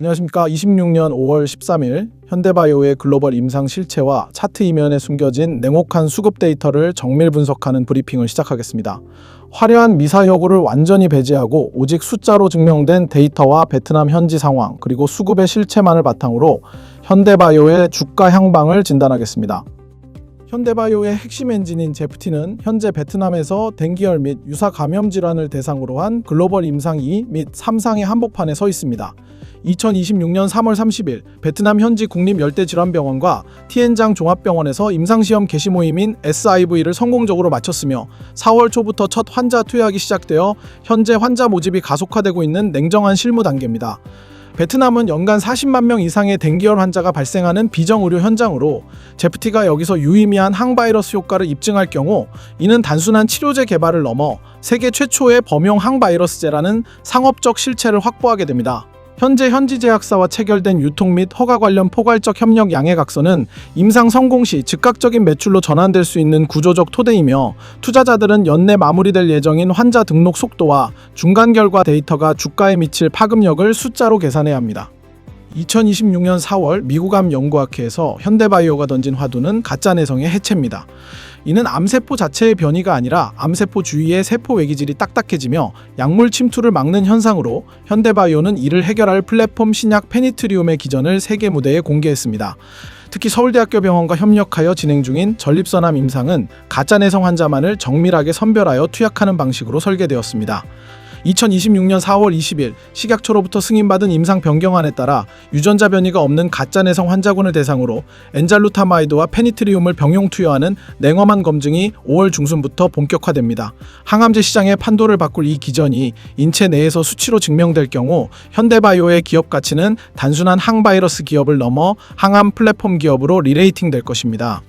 안녕하십니까. 26년 5월 13일 현대바이오의 글로벌 임상 실체와 차트 이면에 숨겨진 냉혹한 수급 데이터를 정밀 분석하는 브리핑을 시작하겠습니다. 화려한 미사여구를 완전히 배제하고 오직 숫자로 증명된 데이터와 베트남 현지 상황 그리고 수급의 실체만을 바탕으로 현대바이오의 주가 향방을 진단하겠습니다. 현대바이오의 핵심 엔진인 제프티는 현재 베트남에서 댕기열 및 유사 감염 질환을 대상으로 한 글로벌 임상 2 및 3상의 한복판에 서 있습니다. 2026년 3월 30일 베트남 현지 국립열대질환병원과 티엔장 종합병원에서 임상시험 개시 모임인 SIV를 성공적으로 마쳤으며 4월 초부터 첫 환자 투여하기 시작되어 현재 환자 모집이 가속화되고 있는 냉정한 실무 단계입니다. 베트남은 연간 40만 명 이상의 댕기열 환자가 발생하는 비정의료 현장으로 제프티가 여기서 유의미한 항바이러스 효과를 입증할 경우 이는 단순한 치료제 개발을 넘어 세계 최초의 범용 항바이러스제라는 상업적 실체를 확보하게 됩니다. 현재 현지 제약사와 체결된 유통 및 허가 관련 포괄적 협력 양해각서는 임상 성공 시 즉각적인 매출로 전환될 수 있는 구조적 토대이며 투자자들은 연내 마무리될 예정인 환자 등록 속도와 중간 결과 데이터가 주가에 미칠 파급력을 숫자로 계산해야 합니다. 2026년 4월 미국암 연구학회에서 현대바이오가 던진 화두는 가짜내성의 해체입니다. 이는 암세포 자체의 변이가 아니라 암세포 주위의 세포 외기질이 딱딱해지며 약물 침투를 막는 현상으로 현대바이오는 이를 해결할 플랫폼 신약 페니트리움의 기전을 세계 무대에 공개했습니다. 특히 서울대학교 병원과 협력하여 진행 중인 전립선암 임상은 가짜내성 환자만을 정밀하게 선별하여 투약하는 방식으로 설계되었습니다. 2026년 4월 20일 식약처로부터 승인받은 임상 변경안에 따라 유전자 변이가 없는 가짜내성 환자군을 대상으로 엔잘루타마이드와 페니트리움을 병용 투여하는 냉엄한 검증이 5월 중순부터 본격화됩니다. 항암제 시장의 판도를 바꿀 이 기전이 인체 내에서 수치로 증명될 경우 현대바이오의 기업 가치는 단순한 항바이러스 기업을 넘어 항암 플랫폼 기업으로 리레이팅 될 것입니다.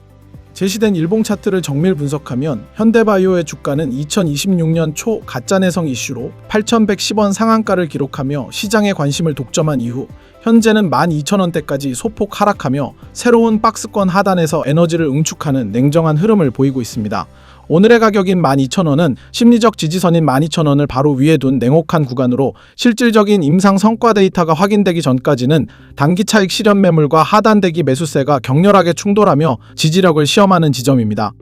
제시된 일봉 차트를 정밀 분석하면 현대바이오의 주가는 2026년 초 가짜내성 이슈로 8,110원 상한가를 기록하며 시장의 관심을 독점한 이후 현재는 12,000원대까지 소폭 하락하며 새로운 박스권 하단에서 에너지를 응축하는 냉정한 흐름을 보이고 있습니다. 오늘의 가격인 12,000원은 심리적 지지선인 12,000원을 바로 위에 둔 냉혹한 구간으로 실질적인 임상 성과 데이터가 확인되기 전까지는 단기 차익 실현 매물과 하단 대기 매수세가 격렬하게 충돌하며 지지력을 시험하는 지점입니다.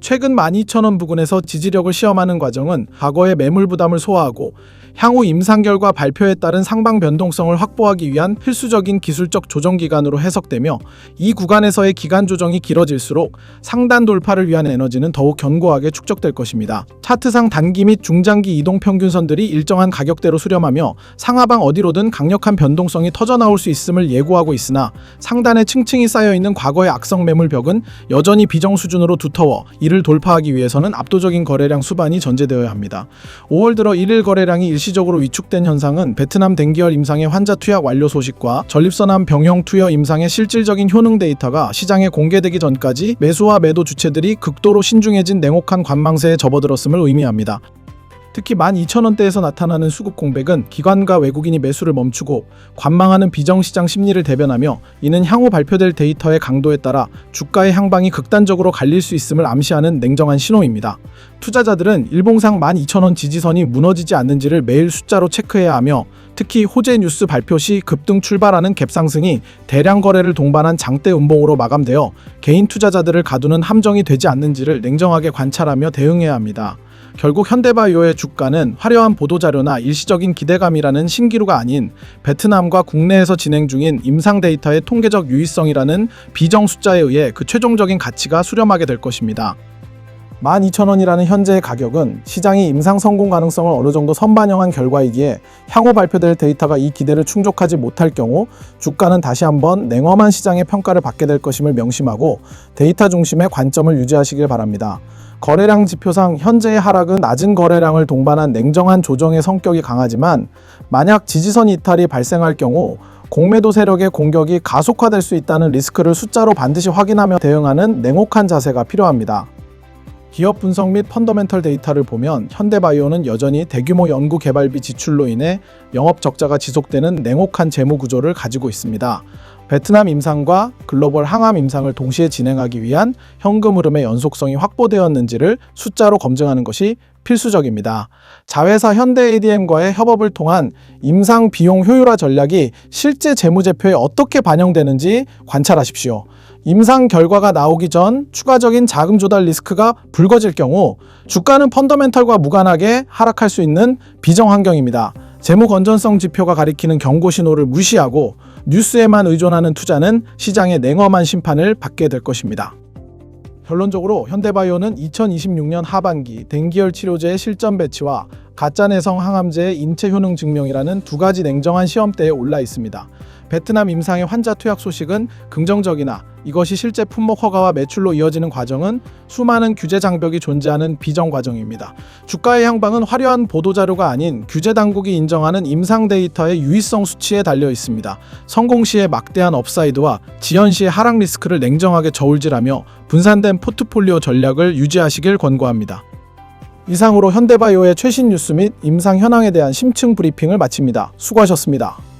최근 12,000원 부근에서 지지력을 시험하는 과정은 과거의 매물 부담을 소화하고 향후 임상 결과 발표에 따른 상방 변동성을 확보하기 위한 필수적인 기술적 조정 기간으로 해석되며 이 구간에서의 기간 조정이 길어질수록 상단 돌파를 위한 에너지는 더욱 견고하게 축적될 것입니다. 차트상 단기 및 중장기 이동 평균선들이 일정한 가격대로 수렴하며 상하방 어디로든 강력한 변동성이 터져나올 수 있음을 예고하고 있으나 상단에 층층이 쌓여있는 과거의 악성 매물 벽은 여전히 비정 수준으로 두터워 이를 돌파하기 위해서는 압도적인 거래량 수반이 전제되어야 합니다. 5월 들어 1일 거래량이 일시적으로 위축된 현상은 베트남 댕기열 임상의 환자 투약 완료 소식과 전립선암 병용 투여 임상의 실질적인 효능 데이터가 시장에 공개되기 전까지 매수와 매도 주체들이 극도로 신중해진 냉혹한 관망세에 접어들었음을 의미합니다. 특히 12,000원대에서 나타나는 수급 공백은 기관과 외국인이 매수를 멈추고 관망하는 비정시장 심리를 대변하며 이는 향후 발표될 데이터의 강도에 따라 주가의 향방이 극단적으로 갈릴 수 있음을 암시하는 냉정한 신호입니다. 투자자들은 일봉상 12,000원 지지선이 무너지지 않는지를 매일 숫자로 체크해야 하며 특히 호재 뉴스 발표 시 급등 출발하는 갭상승이 대량 거래를 동반한 장대 음봉으로 마감되어 개인 투자자들을 가두는 함정이 되지 않는지를 냉정하게 관찰하며 대응해야 합니다. 결국 현대바이오의 주가는 화려한 보도자료나 일시적인 기대감이라는 신기루가 아닌 베트남과 국내에서 진행 중인 임상 데이터의 통계적 유의성이라는 비정 숫자에 의해 그 최종적인 가치가 수렴하게 될 것입니다. 12,000원이라는 현재의 가격은 시장이 임상 성공 가능성을 어느 정도 선반영한 결과이기에 향후 발표될 데이터가 이 기대를 충족하지 못할 경우 주가는 다시 한번 냉엄한 시장의 평가를 받게 될 것임을 명심하고 데이터 중심의 관점을 유지하시길 바랍니다. 거래량 지표상 현재의 하락은 낮은 거래량을 동반한 냉정한 조정의 성격이 강하지만 만약 지지선 이탈이 발생할 경우 공매도 세력의 공격이 가속화될 수 있다는 리스크를 숫자로 반드시 확인하며 대응하는 냉혹한 자세가 필요합니다. 기업 분석 및 펀더멘털 데이터를 보면 현대바이오는 여전히 대규모 연구 개발비 지출로 인해 영업 적자가 지속되는 냉혹한 재무 구조를 가지고 있습니다. 베트남 임상과 글로벌 항암 임상을 동시에 진행하기 위한 현금 흐름의 연속성이 확보되었는지를 숫자로 검증하는 것이 필수적입니다. 자회사 현대 ADM과의 협업을 통한 임상 비용 효율화 전략이 실제 재무제표에 어떻게 반영되는지 관찰하십시오. 임상 결과가 나오기 전 추가적인 자금 조달 리스크가 불거질 경우 주가는 펀더멘털과 무관하게 하락할 수 있는 비정 환경입니다. 재무 건전성 지표가 가리키는 경고 신호를 무시하고 뉴스에만 의존하는 투자는 시장의 냉엄한 심판을 받게 될 것입니다. 결론적으로 현대바이오는 2026년 하반기 댕기열 치료제의 실전 배치와 가짜내성 항암제의 인체 효능 증명이라는 두 가지 냉정한 시험대에 올라 있습니다. 베트남 임상의 환자 투약 소식은 긍정적이나 이것이 실제 품목 허가와 매출로 이어지는 과정은 수많은 규제 장벽이 존재하는 비정 과정입니다. 주가의 향방은 화려한 보도자료가 아닌 규제 당국이 인정하는 임상 데이터의 유의성 수치에 달려 있습니다. 성공 시의 막대한 업사이드와 지연 시의 하락 리스크를 냉정하게 저울질하며 분산된 포트폴리오 전략을 유지하시길 권고합니다. 이상으로 현대바이오의 최신 뉴스 및 임상 현황에 대한 심층 브리핑을 마칩니다. 수고하셨습니다.